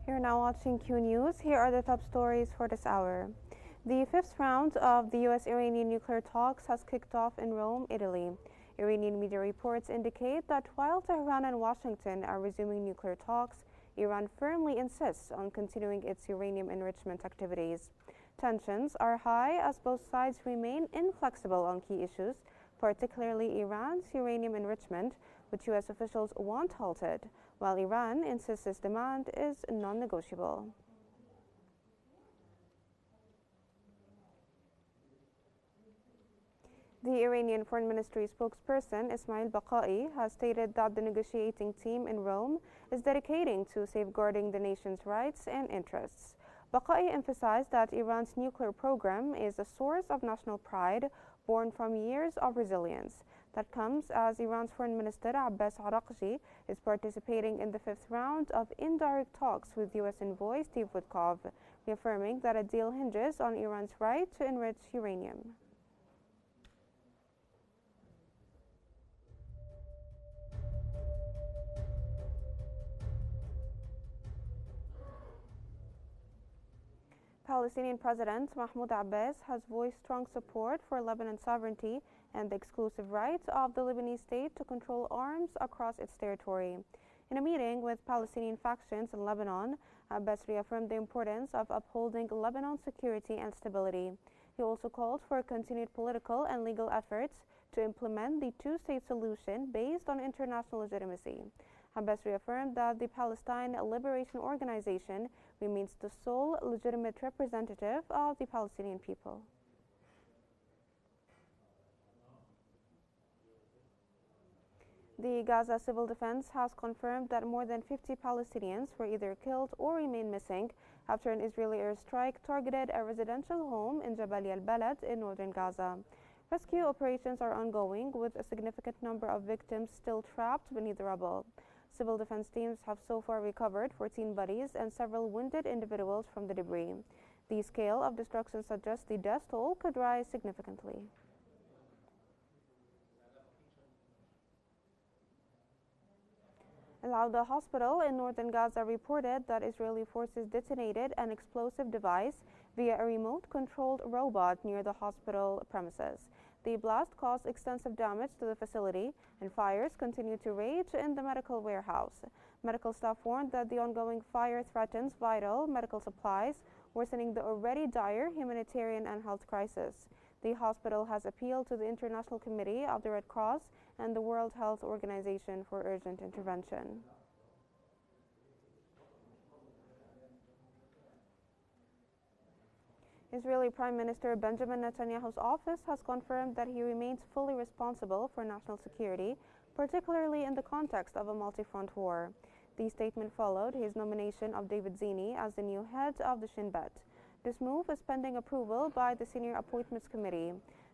You're now watching Q News. Here are the top stories for this hour. The fifth round of the U.S.-Iranian nuclear talks has kicked off in Rome, Italy. Iranian media reports indicate that while Tehran and Washington are resuming nuclear talks, Iran firmly insists on continuing its uranium enrichment activities. Tensions are high as both sides remain inflexible on key issues, particularly Iran's uranium enrichment, which U.S. officials want halted, while Iran insists its demand is non-negotiable. The Iranian Foreign Ministry spokesperson Ismail Baqai has stated that the negotiating team in Rome is dedicating to safeguarding the nation's rights and interests. Baqai emphasized that Iran's nuclear program is a source of national pride born from years of resilience. That comes as Iran's Foreign Minister Abbas Araghchi is participating in the fifth round of indirect talks with U.S. envoy Steve Witkoff, reaffirming that a deal hinges on Iran's right to enrich uranium. Palestinian President Mahmoud Abbas has voiced strong support for Lebanon's sovereignty and the exclusive right of the Lebanese state to control arms across its territory. In a meeting with Palestinian factions in Lebanon, Abbas reaffirmed the importance of upholding Lebanon's security and stability. He also called for continued political and legal efforts to implement the two-state solution based on international legitimacy. Abbas reaffirmed that the Palestine Liberation Organization remains the sole legitimate representative of the Palestinian people. The Gaza Civil Defense has confirmed that more than 50 Palestinians were either killed or remain missing after an Israeli airstrike targeted a residential home in Jabal al-Balad in northern Gaza. Rescue operations are ongoing, with a significant number of victims still trapped beneath the rubble. Civil defense teams have so far recovered 14 bodies and several wounded individuals from the debris. The scale of destruction suggests the death toll could rise significantly. Al-Auda Hospital in northern Gaza reported that Israeli forces detonated an explosive device via a remote-controlled robot near the hospital premises. The blast caused extensive damage to the facility, and fires continue to rage in the medical warehouse. Medical staff warned that the ongoing fire threatens vital medical supplies, worsening the already dire humanitarian and health crisis. The hospital has appealed to the International Committee of the Red Cross and the World Health Organization for urgent intervention. Israeli Prime Minister Benjamin Netanyahu's office has confirmed that he remains fully responsible for national security, particularly in the context of a multi-front war. The statement followed his nomination of David Zini as the new head of the Shin Bet. This move is pending approval by the Senior Appointments Committee.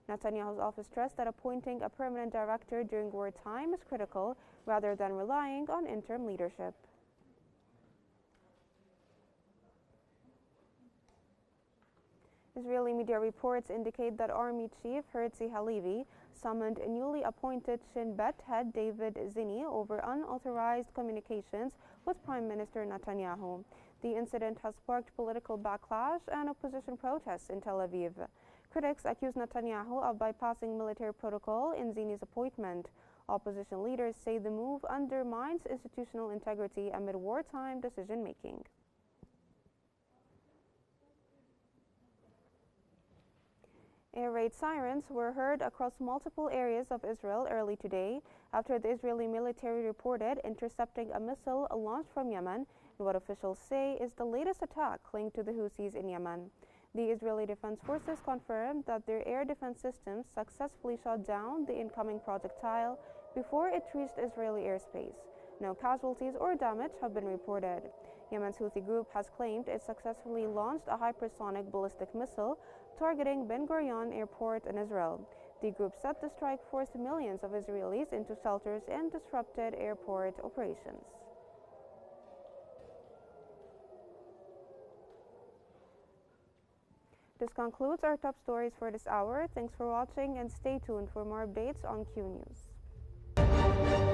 Netanyahu's office stressed that appointing a permanent director during wartime is critical, rather than relying on interim leadership. Israeli media reports indicate that Army Chief Herzi Halevi summoned newly appointed Shin Bet head David Zini over unauthorized communications with Prime Minister Netanyahu. The incident has sparked political backlash and opposition protests in Tel Aviv. Critics accuse Netanyahu of bypassing military protocol in Zini's appointment. Opposition leaders say the move undermines institutional integrity amid wartime decision-making. Air raid sirens were heard across multiple areas of Israel early today after the Israeli military reported intercepting a missile launched from Yemen in what officials say is the latest attack linked to the Houthis in Yemen. The Israeli Defense Forces confirmed that their air defense systems successfully shot down the incoming projectile before it reached Israeli airspace. No casualties or damage have been reported. Yemen's Houthi group has claimed it successfully launched a hypersonic ballistic missile targeting Ben Gurion Airport in Israel. The group said the strike forced millions of Israelis into shelters and disrupted airport operations. This concludes our top stories for this hour. Thanks for watching and stay tuned for more updates on Q News.